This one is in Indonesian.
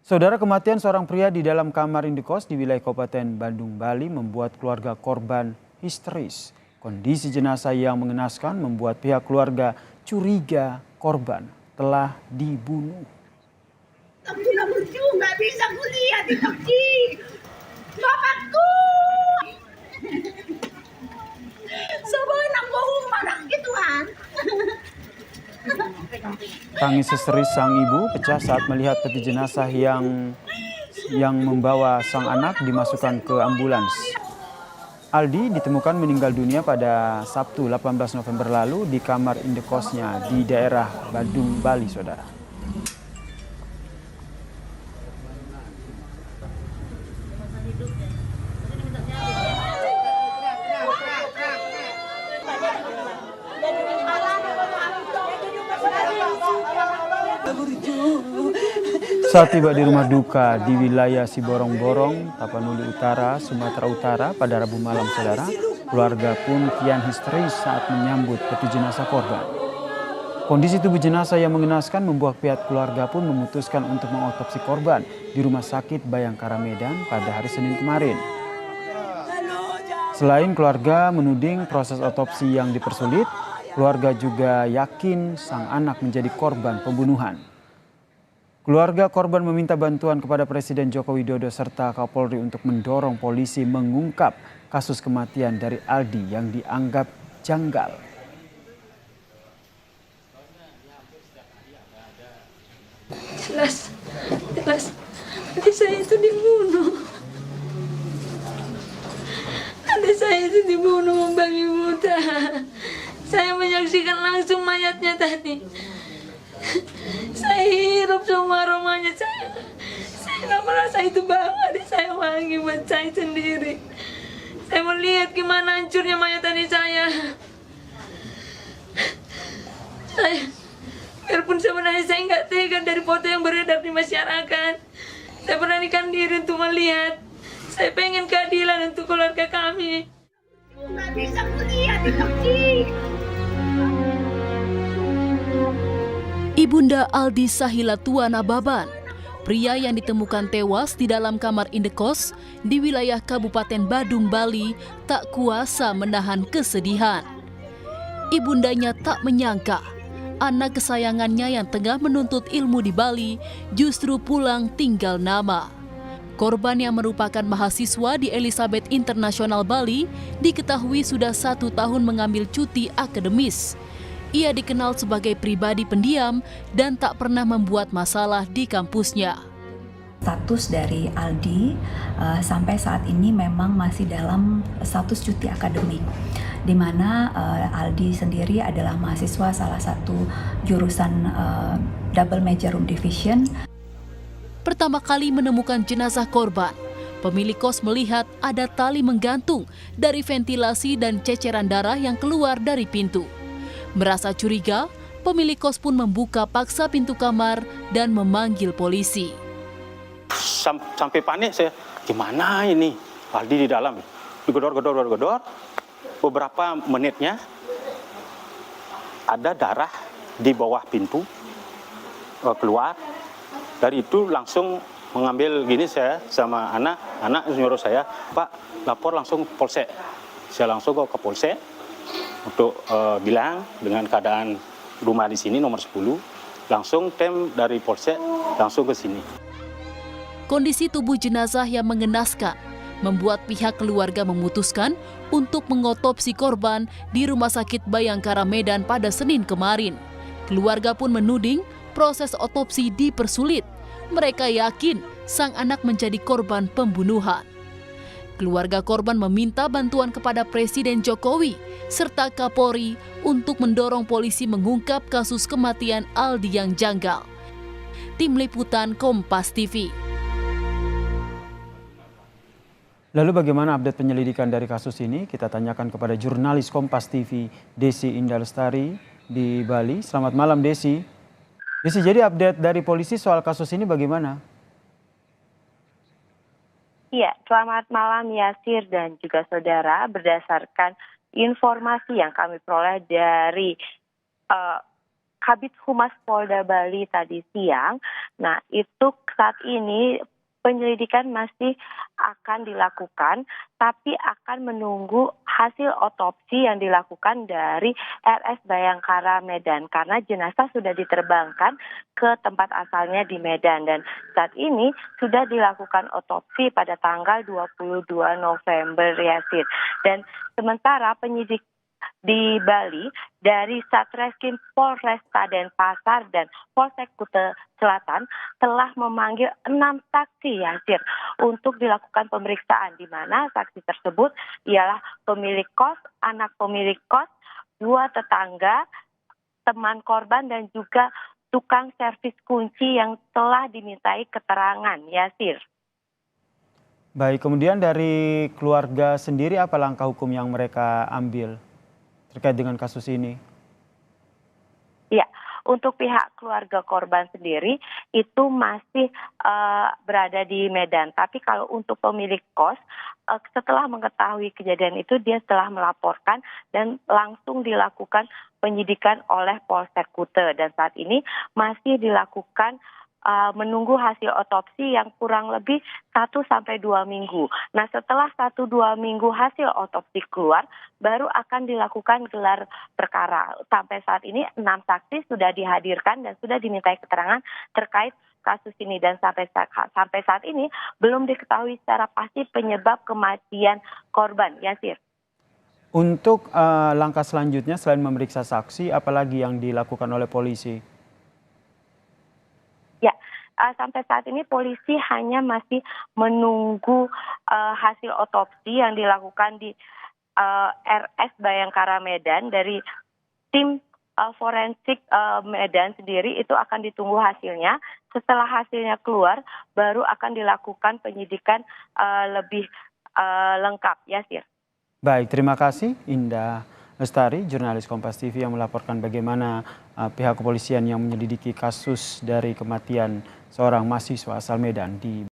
Saudara, kematian seorang pria di dalam kamar indekos di wilayah Kabupaten Bandung, Bali membuat keluarga korban histeris. Kondisi jenazah yang mengenaskan membuat pihak keluarga curiga korban telah dibunuh. Sudah lucu, nggak bisa kuliah di Turki. Bapakku. Sebuah nang bohong marah gituan. Tangis histeris sang ibu pecah saat melihat peti jenazah yang membawa sang anak dimasukkan ke ambulans. Aldi ditemukan meninggal dunia pada Sabtu 18 November lalu di kamar indekosnya di daerah Bandung, Bali, saudara. Saat tiba di rumah duka di wilayah Siborong-Borong, Tapanuli Utara, Sumatera Utara pada Rabu malam, saudara, keluarga pun kian histeris saat menyambut peti jenazah korban. Kondisi tubuh jenazah yang mengenaskan membuat pihak keluarga pun memutuskan untuk mengotopsi korban di Rumah Sakit Bayangkara Medan pada hari Senin kemarin. Selain keluarga menuding proses otopsi yang dipersulit, keluarga juga yakin sang anak menjadi korban pembunuhan. Keluarga korban meminta bantuan kepada Presiden Joko Widodo serta Kapolri untuk mendorong polisi mengungkap kasus kematian dari Aldi yang dianggap janggal. Jelas, adik saya itu dibunuh. Adik saya itu dibunuh membabi buta. Saya menyaksikan langsung mayatnya tadi. Saya hirup semua aromanya. Saya nggak merasa itu bau. Adik saya wangi buat saya sendiri. Saya melihat gimana hancurnya mayat adik saya. Biarpun sebenarnya saya nggak tega dari foto yang beredar di masyarakat. Saya beranikan diri untuk melihat. Saya pengen keadilan untuk keluarga kami. Nggak bisa kuliah di Turki. Ibunda Aldi Sahila Tuana Baban, pria yang ditemukan tewas di dalam kamar indekos di wilayah Kabupaten Badung, Bali, tak kuasa menahan kesedihan. Ibundanya tak menyangka anak kesayangannya yang tengah menuntut ilmu di Bali justru pulang tinggal nama. Korban yang merupakan mahasiswa di Elizabeth International Bali diketahui sudah 1 tahun mengambil cuti akademis. Ia dikenal sebagai pribadi pendiam dan tak pernah membuat masalah di kampusnya. Status dari Aldi sampai saat ini memang masih dalam status cuti akademik, di mana Aldi sendiri adalah mahasiswa salah satu jurusan double major room division. Pertama kali menemukan jenazah korban, pemilik kos melihat ada tali menggantung dari ventilasi dan ceceran darah yang keluar dari pintu. Merasa curiga, pemilik kos pun membuka paksa pintu kamar dan memanggil polisi. Sampai panik saya, gimana ini? Aldi di dalam, digedor. Beberapa menitnya ada darah di bawah pintu keluar. Dari itu langsung mengambil gini saya sama anak nyuruh saya, Pak lapor langsung polsek. Saya langsung ke polsek untuk bilang dengan keadaan rumah di sini nomor 10, langsung tim dari polsek langsung ke sini. Kondisi tubuh jenazah yang mengenaskan membuat pihak keluarga memutuskan untuk mengotopsi korban di Rumah Sakit Bayangkara Medan pada Senin kemarin. Keluarga pun menuding proses otopsi dipersulit. Mereka yakin sang anak menjadi korban pembunuhan. Keluarga korban meminta bantuan kepada Presiden Jokowi serta Kapolri untuk mendorong polisi mengungkap kasus kematian Aldi yang janggal. Tim Liputan Kompas TV. Lalu bagaimana update penyelidikan dari kasus ini? Kita tanyakan kepada jurnalis Kompas TV Desi Indah Lestari di Bali. Selamat malam Desi. Desi, jadi update dari polisi soal kasus ini bagaimana? Iya, selamat malam Yasir dan juga saudara. Berdasarkan informasi yang kami peroleh dari Kabid Humas Polda Bali tadi siang. Nah, itu saat ini penyelidikan masih akan dilakukan, tapi akan menunggu hasil otopsi yang dilakukan dari RS Bayangkara Medan karena jenazah sudah diterbangkan ke tempat asalnya di Medan dan saat ini sudah dilakukan otopsi pada tanggal 22 November Yasir. Dan sementara penyidik di Bali dari Satreskrim Polresta Denpasar dan Polsek Kuta Selatan telah memanggil 6 saksi Yasir untuk dilakukan pemeriksaan di mana saksi tersebut ialah pemilik kos, anak pemilik kos, 2 tetangga, teman korban dan juga tukang servis kunci yang telah dimintai keterangan Yasir. Baik, kemudian dari keluarga sendiri apa langkah hukum yang mereka ambil terkait dengan kasus ini? Ya, untuk pihak keluarga korban sendiri itu masih berada di Medan. Tapi kalau untuk pemilik kos, setelah mengetahui kejadian itu dia telah melaporkan dan langsung dilakukan penyidikan oleh Polsek Kuta. Dan saat ini masih dilakukan menunggu hasil otopsi yang kurang lebih 1-2 minggu. Nah, setelah 1-2 minggu hasil otopsi keluar, baru akan dilakukan gelar perkara. Sampai saat ini 6 saksi sudah dihadirkan dan sudah dimintai keterangan terkait kasus ini. Dan sampai saat ini belum diketahui secara pasti penyebab kematian korban. Yasir. Untuk langkah selanjutnya selain memeriksa saksi, apalagi yang dilakukan oleh polisi? Ya, sampai saat ini polisi hanya masih menunggu hasil otopsi yang dilakukan di RS Bayangkara Medan dari tim forensik Medan sendiri itu akan ditunggu hasilnya. Setelah hasilnya keluar, baru akan dilakukan penyidikan lebih lengkap, Yasir. Baik, terima kasih Indah Lestari, jurnalis Kompas TV yang melaporkan bagaimana pihak kepolisian yang menyelidiki kasus dari kematian seorang mahasiswa asal Medan di